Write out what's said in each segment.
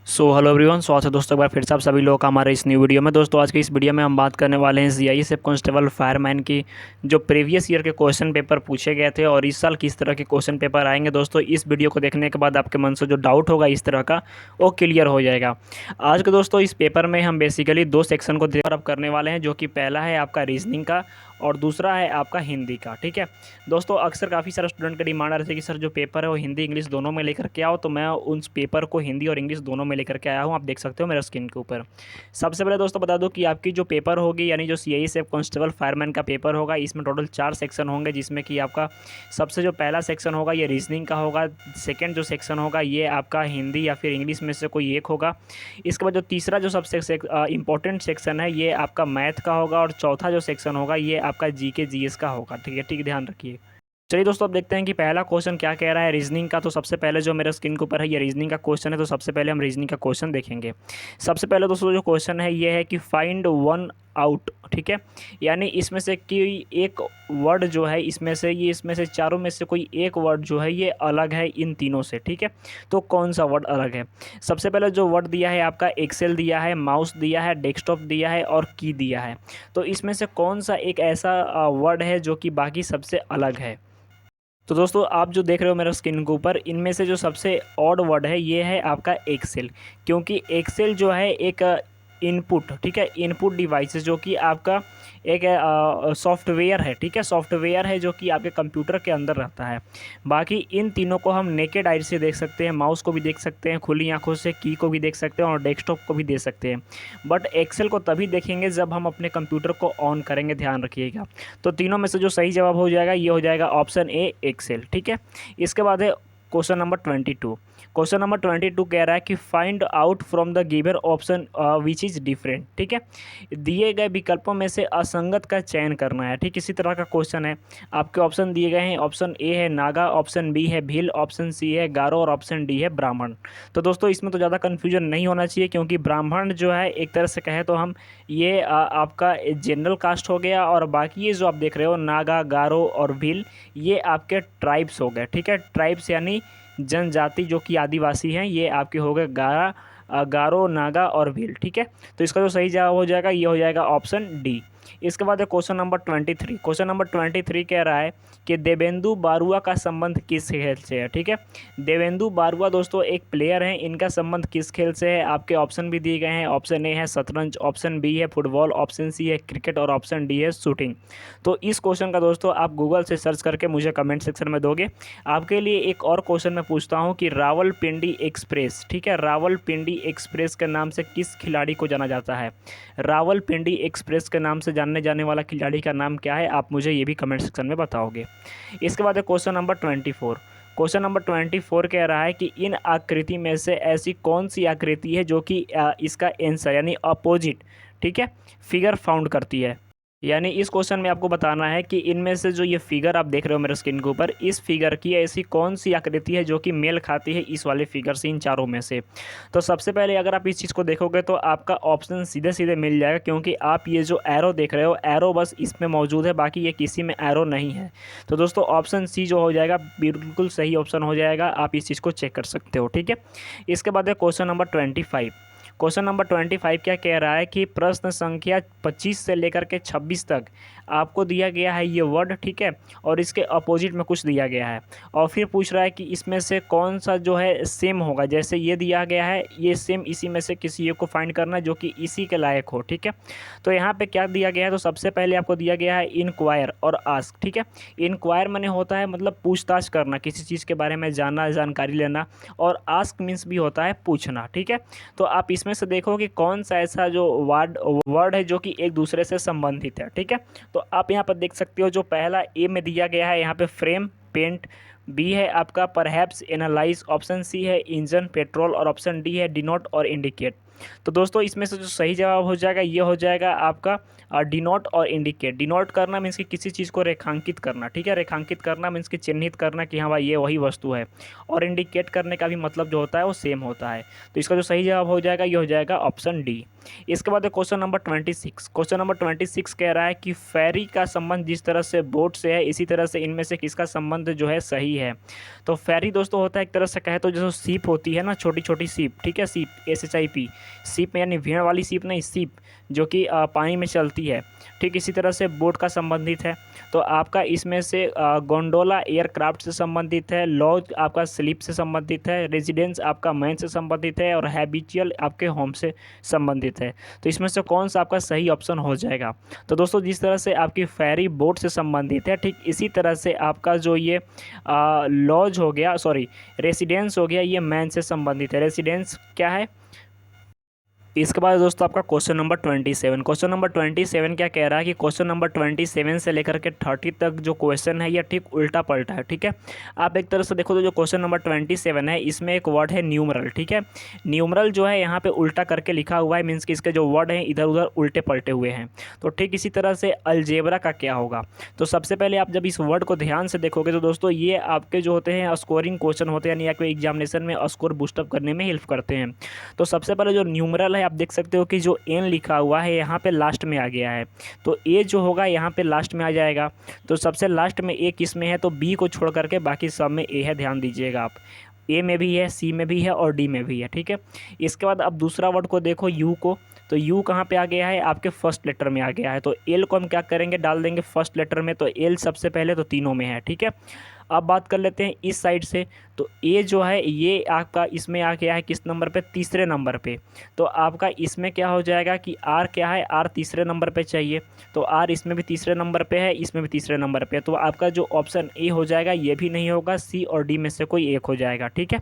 Hello everyone, स्वागत है दोस्तों एक बार फिर से आप सभी लोगों का हमारे इस न्यू वीडियो में। दोस्तों आज की इस वीडियो में हम बात करने वाले हैं सीआईएसएफ कांस्टेबल फायरमैन की जो प्रीवियस ईयर के क्वेश्चन पेपर पूछे गए थे और इस साल किस तरह के क्वेश्चन पेपर आएंगे। दोस्तों इस वीडियो को देखने के बाद आपके मन से जो डाउट होगा इस तरह का वो क्लियर हो जाएगा। आज के दोस्तों इस पेपर में हम बेसिकली दो सेक्शन को डेवलप करने वाले हैं, जो कि पहला है आपका रीजनिंग का और दूसरा है आपका हिंदी का। ठीक है दोस्तों, अक्सर काफ़ी सारे स्टूडेंट का डिमांड आ रही थी कि सर जो पेपर है वो हिंदी इंग्लिश दोनों में लेकर के आओ, तो मैं उन पेपर को हिंदी और इंग्लिश दोनों में लेकर के आया हूँ। आप देख सकते हो मेरा स्क्रीन के ऊपर। सबसे पहले दोस्तों बता दूं कि आपकी जो पेपर होगी यानी जो सीआईएसएफ कांस्टेबल फायरमैन का पेपर होगा, इसमें टोटल 4 सेक्शन होंगे, जिसमें कि आपका सबसे जो पहला सेक्शन होगा ये रीजनिंग का होगा। सेकेंड जो सेक्शन होगा ये आपका हिंदी या फिर इंग्लिश में से कोई एक होगा। इसके बाद जो तीसरा जो सबसे इंपॉर्टेंट सेक्शन है ये आपका मैथ का होगा और चौथा जो सेक्शन होगा ये आपका जीके जीएस का होगा। ठीक है, ध्यान रखिए। चलिए दोस्तों अब देखते हैं कि पहला क्वेश्चन क्या कह रहा है रीजनिंग का। तो सबसे पहले जो मेरे स्क्रीन के ऊपर है ये रीजनिंग का क्वेश्चन है, तो सबसे पहले हम रीजनिंग का क्वेश्चन देखेंगे। सबसे पहले दोस्तों जो क्वेश्चन है ये है कि फाइंड वन आउट। ठीक है, यानी इसमें से कोई एक वर्ड जो है इसमें से चारों में से कोई एक वर्ड जो है ये अलग है इन तीनों से। ठीक है, तो कौन सा वर्ड अलग है। सबसे पहले जो वर्ड दिया है आपका एक्सेल दिया है, माउस दिया है, डेस्कटॉप दिया है और की दिया है। तो इसमें से कौन सा एक ऐसा वर्ड है जो कि बाकी सबसे अलग है। तो दोस्तों आप जो देख रहे हो मेरा स्क्रीन के ऊपर, इनमें से जो सबसे ऑड वर्ड है ये है आपका एक्सेल, क्योंकि एक्सेल जो है एक इनपुट, ठीक है, इनपुट डिवाइस जो कि आपका एक सॉफ्टवेयर है। ठीक है, सॉफ्टवेयर है जो कि आपके कंप्यूटर के अंदर रहता है। बाकी इन तीनों को हम नेकेड आई से देख सकते हैं, माउस को भी देख सकते हैं खुली आंखों से, की को भी देख सकते हैं और डेस्कटॉप को भी देख सकते हैं। बट एक्सेल को तभी देखेंगे जब हम अपने कंप्यूटर को ऑन करेंगे, ध्यान रखिएगा। तो तीनों में से जो सही जवाब हो जाएगा ये हो जाएगा ऑप्शन ए एक्सेल। ठीक है, इसके बाद है क्वेश्चन नंबर 22। क्वेश्चन नंबर 22 कह रहा है कि find out from the given option which is different. ठीक है, दिए गए विकल्पों में से असंगत का चयन करना है। ठीक, इसी तरह का क्वेश्चन है। आपके ऑप्शन दिए गए हैं, ऑप्शन ए है नागा, ऑप्शन बी है भील, ऑप्शन सी है गारो और ऑप्शन डी है ब्राह्मण। तो दोस्तों इसमें तो ज़्यादा कन्फ्यूजन नहीं होना चाहिए, क्योंकि ब्राह्मण जो है एक तरह से कहे तो हम ये आपका जनरल कास्ट हो गया, और बाकी ये जो आप देख रहे हो नागा, गारो और भील, ये आपके ट्राइब्स हो गए। ठीक है, ट्राइब्स यानी जनजाति जो कि आदिवासी हैं, ये आपके हो गए गारो, नागा और भील। ठीक है, तो इसका जो सही जवाब हो जाएगा ये हो जाएगा ऑप्शन डी। इसके बाद है क्वेश्चन नंबर 23। क्वेश्चन नंबर 23 कह रहा है कि देवेंदु बारुआ का संबंध किस खेल से है। ठीक है, देवेंदु बारुआ दोस्तों एक प्लेयर हैं, इनका संबंध किस खेल से है। आपके ऑप्शन भी दिए गए हैं, ऑप्शन ए है शतरंज, ऑप्शन बी है फुटबॉल, ऑप्शन सी है क्रिकेट और ऑप्शन डी है शूटिंग। तो इस क्वेश्चन का दोस्तों आप गूगल से सर्च करके मुझे कमेंट सेक्शन में दोगे। आपके लिए एक और क्वेश्चन मैं पूछता हूँ कि रावलपिंडी एक्सप्रेस, ठीक है, रावलपिंडी एक्सप्रेस के नाम से किस खिलाड़ी को जाना जाता है। रावलपिंडी एक्सप्रेस के नाम से जानने जाने वाला खिलाड़ी का नाम क्या है, आप मुझे ये भी कमेंट सेक्शन में बताओगे। इसके बाद है क्वेश्चन नंबर 24। क्वेश्चन नंबर 24 कह रहा है कि इन आकृति में से ऐसी कौन सी आकृति है जो कि इसका आंसर यानी अपोजिट, ठीक है, फिगर फाउंड करती है। यानी इस क्वेश्चन में आपको बताना है कि इनमें से जो ये फिगर आप देख रहे हो मेरे स्क्रीन के ऊपर, इस फिगर की ऐसी कौन सी आकृति है जो कि मेल खाती है इस वाले फिगर से, इन चारों में से। तो सबसे पहले अगर आप इस चीज़ को देखोगे तो आपका ऑप्शन सीधे सीधे मिल जाएगा, क्योंकि आप ये जो एरो देख रहे हो, एरो बस इसमें मौजूद है, बाकी ये किसी में एरो नहीं है। तो दोस्तों ऑप्शन सी जो हो जाएगा बिल्कुल सही ऑप्शन हो जाएगा, आप इस चीज़ को चेक कर सकते हो। ठीक है, इसके बाद है क्वेश्चन नंबर 25। क्वेश्चन नंबर 25 क्या कह रहा है कि प्रश्न संख्या 25 से लेकर के 26 तक आपको दिया गया है ये वर्ड, ठीक है, और इसके अपोजिट में कुछ दिया गया है, और फिर पूछ रहा है कि इसमें से कौन सा जो है सेम होगा। जैसे ये दिया गया है, ये सेम इसी में से किसी एक को फाइंड करना जो कि इसी के लायक हो। ठीक है, तो यहाँ पे क्या दिया गया है, तो सबसे पहले आपको दिया गया है इनक्वायर और आस्क। ठीक है, इनक्वायर माने होता है मतलब पूछताछ करना, किसी चीज़ के बारे में जानना, जानकारी लेना, और आस्क मीन्स भी होता है पूछना। ठीक है, तो आप इसमें से देखो कि कौन सा ऐसा जो वर्ड है जो कि एक दूसरे से संबंधित है। ठीक है, तो आप यहाँ पर देख सकते हो जो पहला ए में दिया गया है यहाँ पे फ्रेम, पेंट, बी है आपका परहैप्स, एनालाइज, ऑप्शन सी है इंजन, पेट्रोल और ऑप्शन डी है डिनोट और इंडिकेट। तो दोस्तों इसमें से जो सही जवाब हो जाएगा ये हो जाएगा आपका डिनोट और इंडिकेट। डिनोट करना मीन्स कि किसी चीज़ को रेखांकित करना, ठीक है। रेखांकित करना मीन्स कि चिन्हित करना कि हाँ भाई ये वही वस्तु है, और इंडिकेट करने का भी मतलब जो होता है वो सेम होता है। तो इसका जो सही जवाब हो जाएगा ये हो जाएगा ऑप्शन डी। इसके बाद क्वेश्चन नंबर 26। क्वेश्चन नंबर 26 कह रहा है कि फेरी का संबंध जिस तरह से बोट से है इसी तरह से इनमें से किसका संबंध जो है सही है। तो फेरी दोस्तों होता है एक तरह से कहे तो जैसे सीप होती है ना, छोटी छोटी सीप, ठीक है, सीप SHIP, सीप यानी भेड़ वाली सीप नहीं, सीप जो कि पानी में चलती है, ठीक इसी तरह से बोट का संबंधित है। तो आपका इसमें से गोंडोला एयरक्राफ्ट से संबंधित है, लॉज आपका स्लीप से संबंधित है, रेजिडेंस आपका मैन से संबंधित है, और हैबिचुअल आपके होम से संबंधित है। तो इसमें से कौन सा आपका सही ऑप्शन हो जाएगा। तो दोस्तों जिस तरह से आपकी फेरी बोट से संबंधित है, ठीक इसी तरह से आपका जो ये लॉज हो गया, सॉरी रेसिडेंस हो गया, ये मैन से संबंधित है। रेसिडेंस क्या है। इसके बाद दोस्तों आपका क्वेश्चन नंबर 27। क्वेश्चन नंबर 27 क्या कह रहा है कि क्वेश्चन नंबर 27 से लेकर के 30 तक जो क्वेश्चन है ये ठीक उल्टा पलटा है, ठीक है। आप एक तरह से देखो तो जो क्वेश्चन नंबर 27 है इसमें एक वर्ड है न्यूमरल, ठीक है। न्यूमरल जो है यहाँ पे उल्टा करके लिखा हुआ है, मीन्स कि इसके जो वर्ड हैं इधर उधर उल्टे पलटे हुए हैं। तो ठीक इसी तरह से अलजेब्रा का क्या होगा। तो सबसे पहले आप जब इस वर्ड को ध्यान से देखोगे तो दोस्तों ये आपके जो होते हैं स्कोरिंग क्वेश्चन होते हैं, यानी आपके एग्जामिनेशन में स्कोर बूस्टअप करने में हेल्प करते हैं। तो सबसे पहले जो न्यूमरल है आप देख सकते हो कि जो एन लिखा हुआ है यहाँ पे लास्ट में आ गया है, तो ए जो होगा यहाँ पे लास्ट में आ जाएगा। तो सबसे लास्ट में ए किस में है, तो बी को छोड़ करके बाकी सब में ए है, ध्यान दीजिएगा आप। ए में भी है, सी में भी है और डी में भी है, ठीक है। इसके बाद अब दूसरा वर्ड को देखो यू को, तो यू कहाँ पे आ गया है, आपके फर्स्ट लेटर में आ गया है। तो एल को हम क्या करेंगे, डाल देंगे फर्स्ट लेटर में, तो एल सबसे पहले तो तीनों में है, ठीक है। अब बात कर लेते हैं इस साइड से, तो ए जो है ये आपका इसमें आ गया है किस नंबर पे, तीसरे नंबर पे। तो आपका इसमें क्या हो जाएगा कि आर क्या है, आर तीसरे नंबर पे चाहिए, तो आर इसमें भी तीसरे नंबर पे है, इसमें भी तीसरे नंबर पे है। तो आपका जो ऑप्शन ए हो जाएगा ये भी नहीं होगा, सी और डी में से कोई एक हो जाएगा, ठीक है।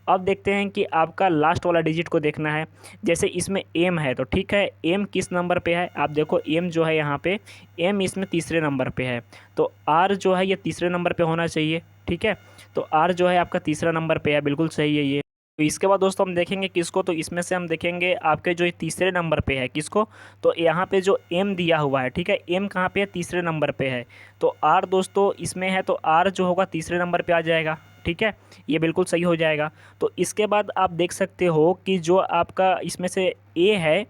अब देखते हैं कि आपका लास्ट वाला डिजिट को देखना है। जैसे इसमें एम है तो ठीक है, एम किस नंबर पे है, आप देखो एम जो है यहाँ पे, एम इसमें तीसरे नंबर पे है, तो आर जो है ये तीसरे नंबर पे होना चाहिए, ठीक है। तो आर जो है आपका तीसरा नंबर पे है, बिल्कुल सही है ये। तो इसके बाद दोस्तों हम देखेंगे किसको, तो इसमें से हम देखेंगे आपके जो तीसरे नंबर पे है किसको, तो यहाँ पे जो एम दिया हुआ है, ठीक है, एम कहाँ पे है, तीसरे नंबर पे है। तो आर दोस्तों इसमें है, तो आर जो होगा तीसरे नंबर पे आ जाएगा, ठीक है, ये बिल्कुल सही हो जाएगा। तो इसके बाद आप देख सकते हो कि जो आपका इसमें से ए है,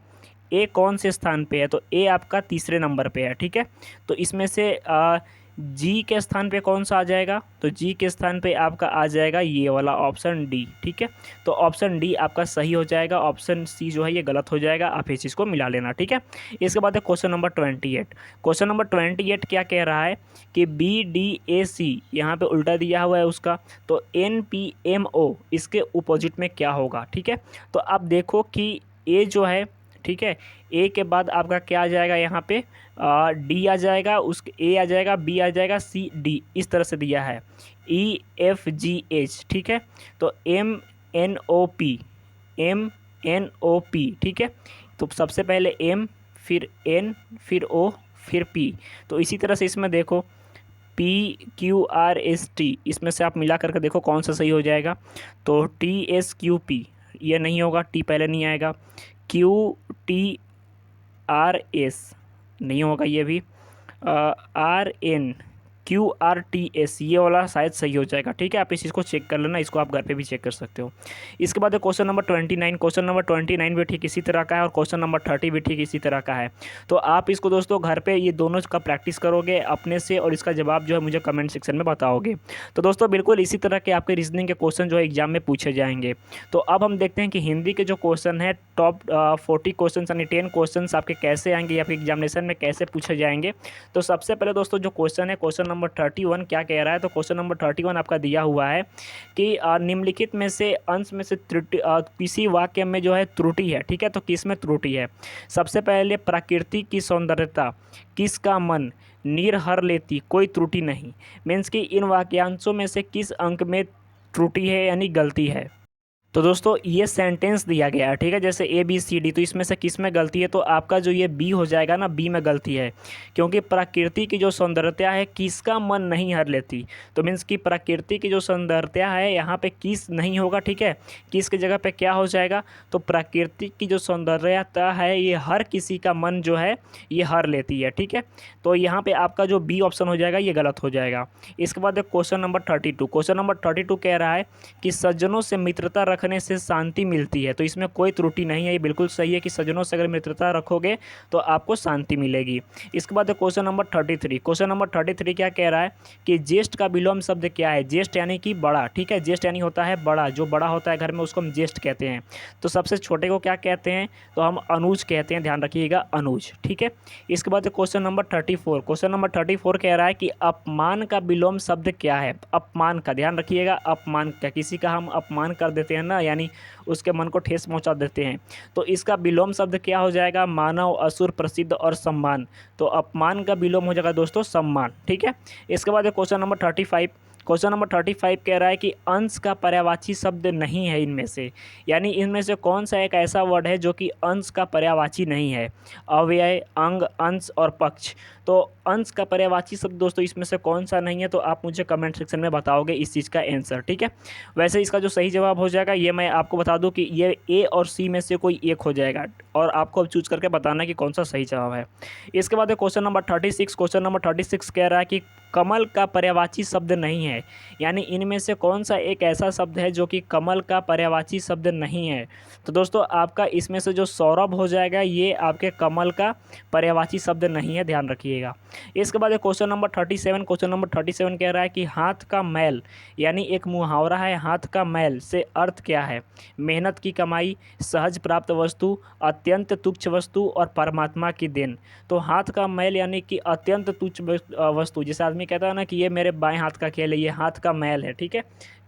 ए कौन से स्थान पे है, तो ए आपका तीसरे नंबर पे है, ठीक है। तो इसमें से जी के स्थान पे कौन सा आ जाएगा, तो जी के स्थान पे आपका आ जाएगा ये वाला ऑप्शन डी, ठीक है। तो ऑप्शन डी आपका सही हो जाएगा, ऑप्शन सी जो है ये गलत हो जाएगा, आप इस चीज़ को मिला लेना, ठीक है। इसके बाद है क्वेश्चन नंबर 28। क्वेश्चन नंबर 28 क्या कह रहा है कि BDAC यहाँ पे उल्टा दिया हुआ है उसका, तो NPMO इसके अपोजिट में क्या होगा, ठीक है। तो आप देखो कि ए जो है, ठीक है, ए के बाद आपका क्या आ जाएगा यहाँ पे, डी आ जाएगा, उस ए आ जाएगा, बी आ जाएगा, सी डी, इस तरह से दिया है, EFGH, ठीक है। तो MNOP, MNOP, ठीक है। तो सबसे पहले M, फिर N, फिर O, फिर P। तो इसी तरह से इसमें देखो PQRST, इसमें से आप मिला करके देखो कौन सा सही हो जाएगा। तो TSQP ये नहीं होगा, टी पहले नहीं आएगा। QTRS नहीं होगा ये भी। RNQRTS ये वाला शायद सही हो जाएगा, ठीक है। आप इस चीज़ को चेक कर लेना, इसको आप घर पे भी चेक कर सकते हो। इसके बाद क्वेश्चन नंबर 29। क्वेश्चन नंबर 29 भी ठीक इसी तरह का है, और क्वेश्चन नंबर 30 भी ठीक इसी तरह का है। तो आप इसको दोस्तों घर पे ये दोनों का प्रैक्टिस करोगे अपने से, और इसका जवाब जो है मुझे कमेंट सेक्शन में बताओगे। तो दोस्तों बिल्कुल इसी तरह के आपके रीजनिंग के क्वेश्चन जो है एग्जाम में पूछे जाएंगे। तो अब हम देखते हैं कि हिंदी के जो क्वेश्चन है टॉप 40 क्वेश्चन यानी 10 क्वेश्चन आपके कैसे आएंगे या फिर एग्जामिनेशन में कैसे पूछे जाएंगे। तो सबसे पहले दोस्तों जो क्वेश्चन है, क्वेश्चन नंबर 31 क्या कह रहा है, तो क्वेश्चन नंबर 31 आपका दिया हुआ है कि निम्नलिखित में से अंश में से त्रुटि किसी वाक्य में जो है त्रुटि है, ठीक है। तो किस में त्रुटि है, सबसे पहले प्रकृति की सौंदर्यता किसका मन निरहर लेती कोई त्रुटि नहीं, मीन्स कि इन वाक्यांशों में से किस अंक में त्रुटि है यानी गलती है। तो दोस्तों ये सेंटेंस दिया गया है, ठीक है, जैसे ABCD, तो इसमें से किस में गलती है, तो आपका जो ये बी हो जाएगा ना, बी में गलती है, क्योंकि प्रकृति की जो सौंदर्यता है किसका मन नहीं हर लेती। तो मीन्स कि प्रकृति की जो सौंदर्यता है यहाँ पे किस नहीं होगा, ठीक है, किस की जगह पे क्या हो जाएगा, तो प्रकृति की जो सौंदर्यता है ये हर किसी का मन जो है ये हर लेती है, ठीक है। तो यहाँ पे आपका जो बी ऑप्शन हो जाएगा ये गलत हो जाएगा। इसके बाद क्वेश्चन नंबर 32, क्वेश्चन नंबर 32 कह रहा है कि सज्जनों से मित्रता रखने से शांति मिलती है। तो इसमें कोई त्रुटि नहीं है, ये बिल्कुल सही है कि सज्जनों से अगर मित्रता रखोगे तो आपको शांति मिलेगी। इसके बाद क्वेश्चन नंबर 33, क्वेश्चन नंबर 33 क्या कह रहा है कि ज्येष्ठ का विलोम शब्द क्या है। ज्येष्ठ यानी कि बड़ा, ठीक है, ज्येष्ठ यानी होता है बड़ा, जो बड़ा होता है घर में उसको हम ज्येष्ठ कहते हैं। तो सबसे छोटे को क्या कहते हैं, तो हम अनुज कहते हैं, ध्यान रखिएगा, अनुज, ठीक है। इसके बाद क्वेश्चन नंबर 34, क्वेश्चन नंबर 34 कह रहा है कि अपमान का विलोम शब्द क्या है। अपमान का, ध्यान रखिएगा, अपमान का, किसी का हम अपमान कर देते हैं ना, यानी उसके मन को ठेस पहुंचा देते हैं, तो इसका विलोम शब्द क्या हो जाएगा, मानव, असुर, प्रसिद्ध और सम्मान। तो अपमान का विलोम हो जाएगा दोस्तों सम्मान, ठीक है। इसके बाद क्वेश्चन नंबर 35, क्वेश्चन नंबर 35 कह रहा है कि अंश का पर्यायवाची शब्द नहीं है इनमें से, यानी इनमें से कौन सा एक ऐसा वर्ड है जो कि अंश का पर्यायवाची नहीं है। अव्यय, अंग, अंश और पक्ष। तो अंश का पर्यायवाची शब्द दोस्तों इसमें से कौन सा नहीं है, तो आप मुझे कमेंट सेक्शन में बताओगे इस चीज़ का आंसर, ठीक है। वैसे इसका जो सही जवाब हो जाएगा ये मैं आपको बता दूं कि ये ए और सी में से कोई एक हो जाएगा, और आपको अब चूज करके बताना कि कौन सा सही जवाब है। इसके बाद क्वेश्चन नंबर 36, क्वेश्चन नंबर 36 कह रहा है कि कमल का पर्यायवाची शब्द नहीं है, यानी इनमें से कौन सा एक ऐसा शब्द है जो कि कमल का पर्यायवाची शब्द नहीं है। तो दोस्तों आपका इसमें से जो सौरभ हो जाएगा ये आपके कमल का पर्यायवाची शब्द नहीं है, ध्यान रखिएगा। इसके बाद क्वेश्चन नंबर 37, क्वेश्चन नंबर 37 कह रहा है कि हाथ का मैल, यानी एक मुहावरा है, हाथ का मैल से अर्थ क्या है। मेहनत की कमाई, सहज प्राप्त वस्तु, अत्यंत तुच्छ वस्तु और परमात्मा की देन। तो हाथ का मैल यानी कि अत्यंत तुच्छ वस्तु, जैसे आदमी कहता है ना कि ये मेरे बाएं हाथ का खेल है, ये हाथ का मैल है, ठीक है,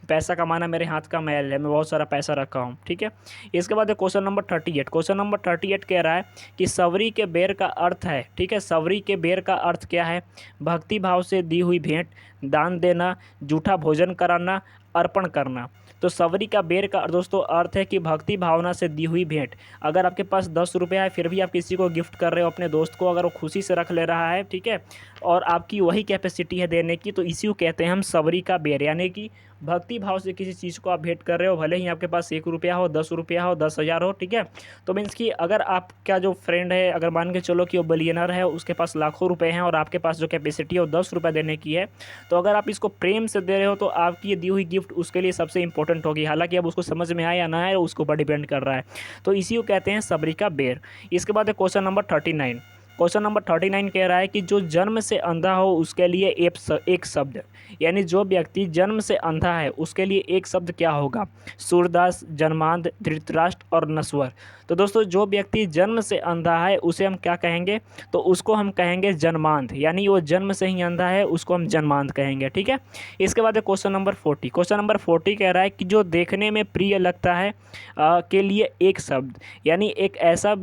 पैसा कमाना मेरे हाथ का मैल है, मैं बहुत सारा पैसा रखा हूँ, ठीक है। इसके बाद क्वेश्चन नंबर 38, क्वेश्चन नंबर 38 कह रहा है कि सवरी के बेर का अर्थ है, ठीक है, सवरी के बेर का अर्थ क्या है। भक्ति भाव से दी हुई भेंट, दान देना, जूठा भोजन कराना, अर्पण करना। तो सवरी का बेर का दोस्तों अर्थ है कि भक्ति भावना से दी हुई भेंट। अगर आपके पास 10 रुपया है फिर भी आप किसी को गिफ्ट कर रहे हो, अपने दोस्त को, अगर वो खुशी से रख ले रहा है, ठीक है, और आपकी वही कैपेसिटी है देने की, तो इसी को कहते हैं हम सवरी का बेर, यानी कि भक्ति भाव से किसी चीज़ को आप भेंट कर रहे हो, भले ही आपके पास 1 रुपया हो, 10 रुपया हो, 10,000 हो, ठीक है। तो मीन्स कि अगर आपका जो फ्रेंड है, अगर मान के चलो कि वो बिलियनर है, उसके पास लाखों रुपए हैं और आपके पास जो कैपेसिटी है वो 10 रुपये देने की है, तो अगर आप इसको प्रेम से दे रहे हो तो आपकी ये दी हुई गिफ्ट उसके लिए सबसे इंपॉर्टेंट होगी। हालांकि अब उसको समझ में आए या ना आए उसको ऊपर डिपेंड कर रहा है, तो इसी को कहते हैं सवरी का बेर। इसके बाद क्वेश्चन नंबर 39, क्वेश्चन नंबर 39 कह रहा है कि जो जन्म से अंधा हो उसके लिए एक शब्द, यानी जो व्यक्ति जन्म से अंधा है उसके लिए एक शब्द क्या होगा। सूरदास, जन्मांध, धृतराष्ट्र और नश्वर। तो दोस्तों जो व्यक्ति जन्म से अंधा है उसे हम क्या कहेंगे, तो उसको हम कहेंगे जन्मांध, यानी वो जन्म से ही अंधा है उसको हम जन्मांध कहेंगे, ठीक है। इसके बाद क्वेश्चन नंबर 40, क्वेश्चन नंबर 40 कह रहा है कि जो देखने में प्रिय लगता है के लिए एक शब्द, यानी एक ऐसा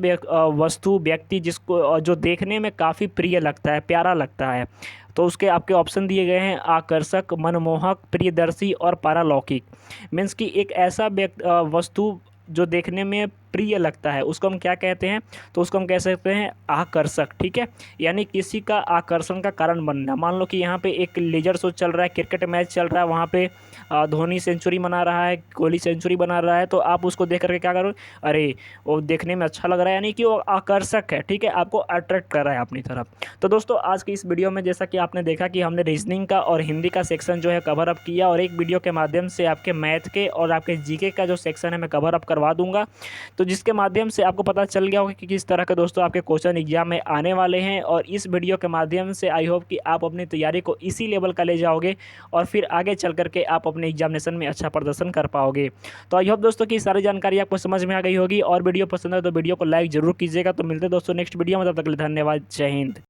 वस्तु, व्यक्ति जिसको जो देखने में काफ़ी प्रिय लगता है, प्यारा लगता है। तो उसके आपके ऑप्शन दिए गए हैं आकर्षक, मनमोहक, प्रियदर्शी और पारलौकिक। मीन्स कि एक ऐसा वस्तु जो देखने में प्रिय लगता है उसको हम क्या कहते हैं, तो उसको हम कह सकते हैं आकर्षक, ठीक है, यानी किसी का आकर्षण का कारण बनना। मान लो कि यहाँ पे एक लेजर शो चल रहा है, क्रिकेट मैच चल रहा है, वहाँ पे धोनी सेंचुरी बना रहा है, कोहली सेंचुरी बना रहा है, तो आप उसको देख करके क्या करो, अरे वो देखने में अच्छा लग रहा है, यानी कि वो आकर्षक है, ठीक है, आपको अट्रैक्ट कर रहा है अपनी तरफ। तो दोस्तों आज की इस वीडियो में जैसा कि आपने देखा कि हमने रीजनिंग का और हिंदी का सेक्शन जो है कवर अप किया, और एक वीडियो के माध्यम से आपके मैथ के और आपके जीके का जो सेक्शन है मैं कवर अप करवा दूंगा, तो जिसके माध्यम से आपको पता चल गया होगा कि किस तरह के दोस्तों आपके क्वेश्चन एग्जाम में आने वाले हैं। और इस वीडियो के माध्यम से आई होप कि आप अपनी तैयारी को इसी लेवल का ले जाओगे और फिर आगे चल करके आप अपने एग्जामिनेशन में अच्छा प्रदर्शन कर पाओगे। तो आई होप दोस्तों की सारी जानकारी आपको समझ में आ गई होगी, और वीडियो पसंद है तो वीडियो को लाइक जरूर कीजिएगा। तो मिलते हैं दोस्तों नेक्स्ट वीडियो में, तब तक के लिए धन्यवाद, जय हिंद।